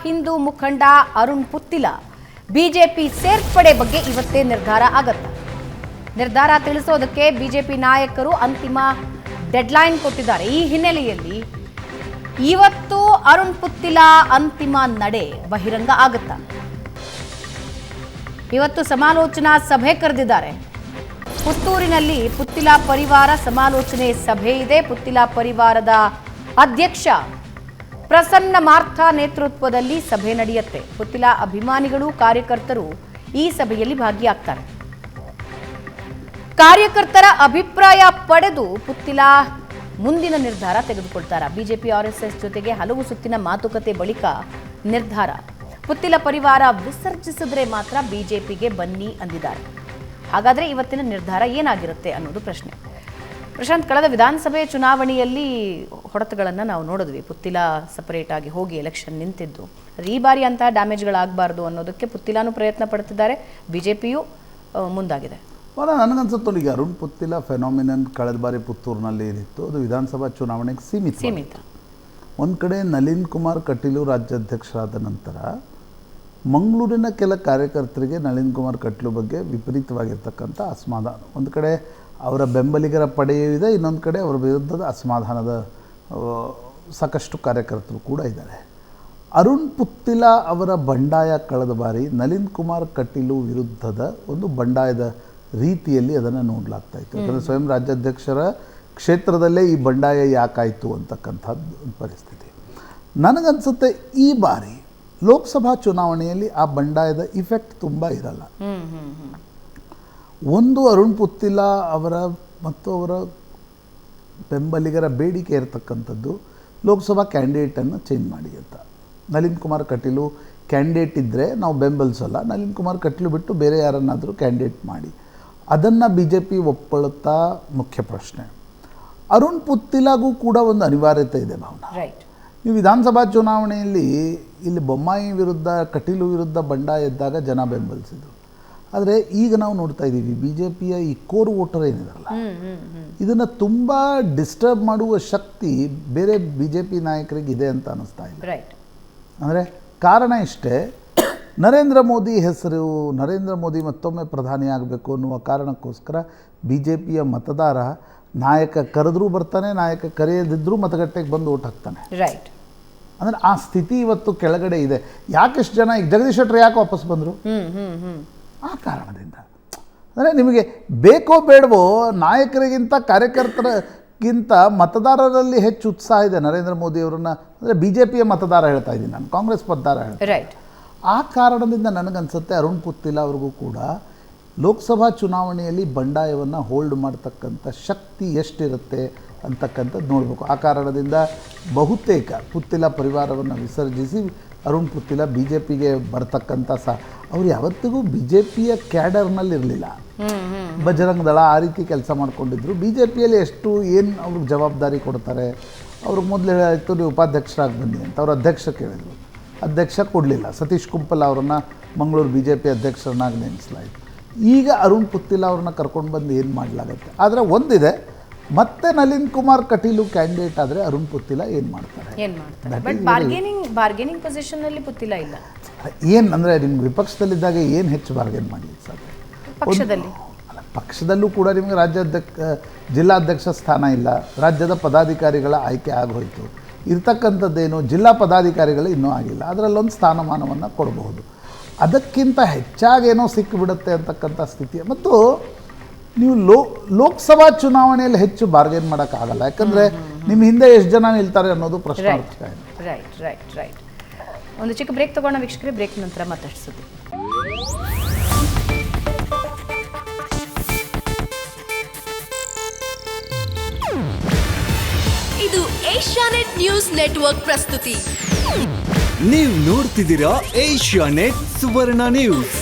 ಹಿಂದೂ ಮುಖಂಡ ಅರುಣ್ ಪುತ್ತಿಲ ಬಿಜೆಪಿ ಸೇರ್ಪಡೆ ಬಗ್ಗೆ ಇವತ್ತೇ ನಿರ್ಧಾರ ಆಗತ್ತೆ. ನಿರ್ಧಾರ ತಿಳಿಸೋದಕ್ಕೆ ಬಿಜೆಪಿ ನಾಯಕರು ಅಂತಿಮ ಡೆಡ್ಲೈನ್ ಕೊಟ್ಟಿದ್ದಾರೆ. ಈ ಹಿನ್ನೆಲೆಯಲ್ಲಿ ಇವತ್ತು ಅರುಣ್ ಪುತ್ತಿಲ ಅಂತಿಮ ನಡೆ ಬಹಿರಂಗ ಆಗುತ್ತ. ಇವತ್ತು ಸಮಾಲೋಚನಾ ಸಭೆ ಕರೆದಿದ್ದಾರೆ. ಪುತ್ತೂರಿನಲ್ಲಿ ಪುತ್ತಿಲ ಪರಿವಾರ ಸಮಾಲೋಚನೆ ಸಭೆ ಇದೆ. ಪುತ್ತಿಲ ಪರಿವಾರದ ಅಧ್ಯಕ್ಷ ಪ್ರಸನ್ನ ಮಾರ್ಥ ನೇತೃತ್ವದಲ್ಲಿ ಸಭೆ ನಡೆಯುತ್ತೆ. ಪುತ್ತಿಲ ಅಭಿಮಾನಿಗಳು ಕಾರ್ಯಕರ್ತರು ಈ ಸಭೆಯಲ್ಲಿ ಭಾಗಿಯಾಗ್ತಾರೆ. ಕಾರ್ಯಕರ್ತರ ಅಭಿಪ್ರಾಯ ಪಡೆದು ಪುತ್ತಿಲ ಮುಂದಿನ ನಿರ್ಧಾರ ತೆಗೆದುಕೊಳ್ತಾರೆ. ಬಿಜೆಪಿ ಆರ್ಎಸ್ಎಸ್ ಜೊತೆಗೆ ಹಲವು ಸುತ್ತಿನ ಮಾತುಕತೆ ಬಳಿಕ ನಿರ್ಧಾರ. ಪುತ್ತಿಲ ಪರಿವಾರ ವಿಸರ್ಜಿಸಿದ್ರೆ ಮಾತ್ರ ಬಿಜೆಪಿಗೆ ಬನ್ನಿ ಅಂದಿದ್ದಾರೆ. ಹಾಗಾದ್ರೆ ಇವತ್ತಿನ ನಿರ್ಧಾರ ಏನಾಗಿರುತ್ತೆ ಅನ್ನೋದು ಪ್ರಶ್ನೆ. ಪ್ರಶಾಂತ್, ಕಳೆದ ವಿಧಾನಸಭೆ ಚುನಾವಣೆಯಲ್ಲಿ ಹೊಡೆತಗಳನ್ನು ನಾವು ನೋಡಿದ್ವಿ. ಪುತ್ತಿಲ ಸಪರೇಟ್ ಆಗಿ ಹೋಗಿ ಎಲೆಕ್ಷನ್ ನಿಂತಿದ್ದು. ಈ ಬಾರಿ ಅಂತಹ ಡ್ಯಾಮೇಜ್ಗಳಾಗಬಾರ್ದು ಅನ್ನೋದಕ್ಕೆ ಪುತ್ತಿಲಾನು ಪ್ರಯತ್ನ ಪಡ್ತಿದ್ದಾರೆ, ಬಿಜೆಪಿಯು ಮುಂದಾಗಿದೆ. ನನಗನ್ಸುತ್ತೆ ಈಗ ಅರುಣ್ ಪುತ್ತಿಲ ಫೆನಾಮಿನನ್ ಕಳೆದ ಬಾರಿ ಪುತ್ತೂರಿನಲ್ಲಿ ಏನಿತ್ತು ಅದು ವಿಧಾನಸಭಾ ಚುನಾವಣೆಗೆ ಸೀಮಿತ. ಒಂದು ಕಡೆ ನಳಿನ್ ಕುಮಾರ್ ಕಟೀಲು ರಾಜ್ಯಾಧ್ಯಕ್ಷರಾದ ನಂತರ ಮಂಗಳೂರಿನ ಕೆಲ ಕಾರ್ಯಕರ್ತರಿಗೆ ನಳಿನ್ ಕುಮಾರ್ ಕಟೀಲು ಬಗ್ಗೆ ವಿಪರೀತವಾಗಿರ್ತಕ್ಕಂಥ ಅಸಮಾಧಾನ. ಒಂದು ಕಡೆ ಅವರ ಬೆಂಬಲಿಗರ ಪಡೆಯೂ ಇದೆ, ಇನ್ನೊಂದು ಕಡೆ ಅವರ ವಿರುದ್ಧದ ಅಸಮಾಧಾನದ ಸಾಕಷ್ಟು ಕಾರ್ಯಕರ್ತರು ಕೂಡ ಇದ್ದಾರೆ. ಅರುಣ್ ಪುತ್ತಿಲ ಅವರ ಬಂಡಾಯ ಕಳೆದ ಬಾರಿ ನಳಿನ್ ಕುಮಾರ್ ಕಟೀಲು ವಿರುದ್ಧದ ಒಂದು ಬಂಡಾಯದ ರೀತಿಯಲ್ಲಿ ಅದನ್ನು ನೋಡಲಾಗ್ತಾ ಇತ್ತು. ಯಾಕಂದರೆ ಸ್ವಯಂ ರಾಜ್ಯಾಧ್ಯಕ್ಷರ ಕ್ಷೇತ್ರದಲ್ಲೇ ಈ ಬಂಡಾಯ ಯಾಕಾಯಿತು ಅಂತಕ್ಕಂಥದ್ದು ಒಂದು ಪರಿಸ್ಥಿತಿ. ನನಗನ್ಸುತ್ತೆ ಈ ಬಾರಿ ಲೋಕಸಭಾ ಚುನಾವಣೆಯಲ್ಲಿ ಆ ಬಂಡಾಯದ ಇಫೆಕ್ಟ್ ತುಂಬ ಇರಲ್ಲ. ಒಂದು ಅರುಣ್ ಪುತ್ತಿಲ ಅವರ ಮತ್ತು ಅವರ ಬೆಂಬಲಿಗರ ಬೇಡಿಕೆ ಇರತಕ್ಕಂಥದ್ದು ಲೋಕಸಭಾ ಕ್ಯಾಂಡಿಡೇಟನ್ನು ಚೇಂಜ್ ಮಾಡಿ ಅಂತ. ನಳಿನ್ ಕುಮಾರ್ ಕಟೀಲು ಕ್ಯಾಂಡಿಡೇಟ್ ಇದ್ದರೆ ನಾವು ಬೆಂಬಲಿಸೋಲ್ಲ, ನಳಿನ್ ಕುಮಾರ್ ಕಟೀಲು ಬಿಟ್ಟು ಬೇರೆ ಯಾರನ್ನಾದರೂ ಕ್ಯಾಂಡಿಡೇಟ್ ಮಾಡಿ, ಅದನ್ನು ಬಿ ಜೆ ಪಿ ಒಪ್ಕೊಳ್ಳುತ್ತಾ ಮುಖ್ಯ ಪ್ರಶ್ನೆ. ಅರುಣ್ ಪುತ್ತಿಲಗೂ ಕೂಡ ಒಂದು ಅನಿವಾರ್ಯತೆ ಇದೆ ಭಾವನಾ. ನೀವು ವಿಧಾನಸಭಾ ಚುನಾವಣೆಯಲ್ಲಿ ಇಲ್ಲಿ ಬೊಮ್ಮಾಯಿ ವಿರುದ್ಧ ಕಟೀಲು ವಿರುದ್ಧ ಬಂಡಾಯ ಇದ್ದಾಗ ಜನ ಬೆಂಬಲಿಸಿದರು. ಆದರೆ ಈಗ ನಾವು ನೋಡ್ತಾ ಇದ್ದೀವಿ ಬಿ ಜೆ ಪಿಯ ಈ ಕೋರ್ ವೋಟರ್ ಏನಿದಾರಲ್ಲ, ಇದನ್ನು ತುಂಬ ಡಿಸ್ಟರ್ಬ್ ಮಾಡುವ ಶಕ್ತಿ ಬೇರೆ ಬಿ ಜೆ ಪಿ ನಾಯಕರಿಗೆ ಇದೆ ಅಂತ ಅನ್ನಿಸ್ತಾ ಇಲ್ಲ. ಅಂದರೆ ಕಾರಣ ಇಷ್ಟೇ, ನರೇಂದ್ರ ಮೋದಿ ಹೆಸರು, ನರೇಂದ್ರ ಮೋದಿ ಮತ್ತೊಮ್ಮೆ ಪ್ರಧಾನಿ ಆಗಬೇಕು ಅನ್ನುವ ಕಾರಣಕ್ಕೋಸ್ಕರ ಬಿ ಜೆ ಪಿಯ ಮತದಾರ ನಾಯಕ ಕರೆದ್ರೂ ಬರ್ತಾನೆ, ನಾಯಕ ಕರೆಯದಿದ್ದರೂ ಮತಗಟ್ಟೆಗೆ ಬಂದು ಓಟ್ ಹಾಕ್ತಾನೆ. ಅಂದರೆ ಆ ಸ್ಥಿತಿ ಇವತ್ತು ಕೆಳಗಡೆ ಇದೆ. ಯಾಕೆಷ್ಟು ಜನ ಈಗ ಜಗದೀಶ್ ಶೆಟ್ಟರ್ ಯಾಕೆ ವಾಪಸ್ ಬಂದರು? ಆ ಕಾರಣದಿಂದ. ಅಂದರೆ ನಿಮಗೆ ಬೇಕೋ ಬೇಡವೋ ನಾಯಕರಿಗಿಂತ ಕಾರ್ಯಕರ್ತರಿಗಿಂತ ಮತದಾರರಲ್ಲಿ ಹೆಚ್ಚು ಉತ್ಸಾಹ ಇದೆ ನರೇಂದ್ರ ಮೋದಿ ಅವರನ್ನು. ಅಂದರೆ ಬಿ ಜೆ ಪಿಯ ಮತದಾರ ಹೇಳ್ತಾ ಇದ್ದೀನಿ ನಾನು, ಕಾಂಗ್ರೆಸ್ ಮತದಾರ ಹೇಳ್ತಾ. ಆ ಕಾರಣದಿಂದ ನನಗನ್ಸುತ್ತೆ ಅರುಣ್ ಪುತ್ತಿಲ ಅವ್ರಿಗೂ ಕೂಡ ಲೋಕಸಭಾ ಚುನಾವಣೆಯಲ್ಲಿ ಬಂಡಾಯವನ್ನು ಹೋಲ್ಡ್ ಮಾಡ್ತಕ್ಕಂಥ ಶಕ್ತಿ ಎಷ್ಟಿರುತ್ತೆ ಅಂತಕ್ಕಂಥದ್ದು ನೋಡಬೇಕು. ಆ ಕಾರಣದಿಂದ ಬಹುತೇಕ ಪುತ್ತಿಲ ಪರಿವಾರವನ್ನು ವಿಸರ್ಜಿಸಿ ಅರುಣ್ ಪುತ್ತಿಲ ಬಿ ಜೆ ಪಿಗೆ ಬರ್ತಕ್ಕಂಥ ಅವ್ರು ಯಾವತ್ತಿಗೂ ಬಿ ಜೆ ಪಿಯ ಕ್ಯಾಡರ್ನಲ್ಲಿರಲಿಲ್ಲ. ಬಜರಂಗ ದಳ ಆ ರೀತಿ ಕೆಲಸ ಮಾಡಿಕೊಂಡಿದ್ರು. ಬಿ ಜೆ ಪಿಯಲ್ಲಿ ಎಷ್ಟು ಏನು ಅವ್ರಿಗೆ ಜವಾಬ್ದಾರಿ ಕೊಡ್ತಾರೆ, ಅವ್ರಿಗೆ ಮೊದಲು ಹೇಳಾಯಿತು ನೀವು ಉಪಾಧ್ಯಕ್ಷರಾಗಿ ಬನ್ನಿ ಅಂತ. ಅವ್ರ ಅಧ್ಯಕ್ಷ ಕೇಳಿದರು, ಅಧ್ಯಕ್ಷ ಕೊಡಲಿಲ್ಲ. ಸತೀಶ್ ಕುಂಪಲ್ ಅವರನ್ನು ಮಂಗಳೂರು ಬಿ ಜೆ ಪಿ ಅಧ್ಯಕ್ಷರನ್ನಾಗಿ ನೇಮಿಸಲಾಯಿತು. ಈಗ ಅರುಣ್ ಪುತ್ತಿಲ ಅವ್ರನ್ನ ಕರ್ಕೊಂಡು ಬಂದು ಏನು ಮಾಡಲಾಗುತ್ತೆ. ಆದರೆ ಒಂದಿದೆ, ಮತ್ತೆ ನಳಿನ್ ಕುಮಾರ್ ಕಟೀಲು ಕ್ಯಾಂಡಿಡೇಟ್ ಆದರೆ ಅರುಣ್ ಪುತ್ತಿಲ ಏನು ಮಾಡ್ತಾರೆ? ಬಾರ್ಗೇನಿಂಗ್ ಪೊಸಿಷನ್ನಲ್ಲಿ ಪುತ್ತಿಲ ಇಲ್ಲ. ಏನು ಅಂದರೆ ನಿಮ್ಗೆ ವಿಪಕ್ಷದಲ್ಲಿದ್ದಾಗ ಏನು ಹೆಚ್ಚು ಬಾರ್ಗೇನ್ ಮಾಡಲಿಕ್ಕೆ ಸಾಧ್ಯ? ಪಕ್ಷದಲ್ಲೂ ಕೂಡ ನಿಮಗೆ ಜಿಲ್ಲಾಧ್ಯಕ್ಷ ಸ್ಥಾನ ಇಲ್ಲ, ರಾಜ್ಯದ ಪದಾಧಿಕಾರಿಗಳ ಆಯ್ಕೆ ಆಗೋಯ್ತು. ಇರ್ತಕ್ಕಂಥದ್ದೇನು ಜಿಲ್ಲಾ ಪದಾಧಿಕಾರಿಗಳು ಇನ್ನೂ ಆಗಿಲ್ಲ, ಅದರಲ್ಲೊಂದು ಸ್ಥಾನಮಾನವನ್ನು ಕೊಡಬಹುದು. ಅದಕ್ಕಿಂತ ಹೆಚ್ಚಾಗೇನೋ ಸಿಕ್ಕಿಬಿಡುತ್ತೆ ಅಂತಕ್ಕಂಥ ಸ್ಥಿತಿ. ಮತ್ತು ನೀವು ಲೋಕಸಭಾ ಚುನಾವಣೆಯಲ್ಲಿ ಹೆಚ್ಚು ಬಾರ್ಗೇನ್ ಮಾಡೋಕ್ಕಾಗಲ್ಲ, ಯಾಕಂದರೆ ನಿಮ್ಮ ಹಿಂದೆ ಎಷ್ಟು ಜನ ನಿಲ್ತಾರೆ ಅನ್ನೋದು ಪ್ರಶ್ನಾರ್ಥಕ ಇದೆ. ರೈಟ್. ಒಂದು ಚಿಕ್ಕ ಬ್ರೇಕ್ ತಗೋಣ ವೀಕ್ಷಕರೇ. ಬ್ರೇಕ್ ನಂತರ ಮತ್ತಷ್ಟು ಸುದ್ದಿ. ಇದು ಏಷ್ಯಾನೆಟ್ ನ್ಯೂಸ್ ನೆಟ್ವರ್ಕ್ ಪ್ರಸ್ತುತಿ. ನೀವು ನೋಡ್ತಿದ್ದೀರಾ ಏಷ್ಯಾನೆಟ್ ಸುವರ್ಣ ನ್ಯೂಸ್.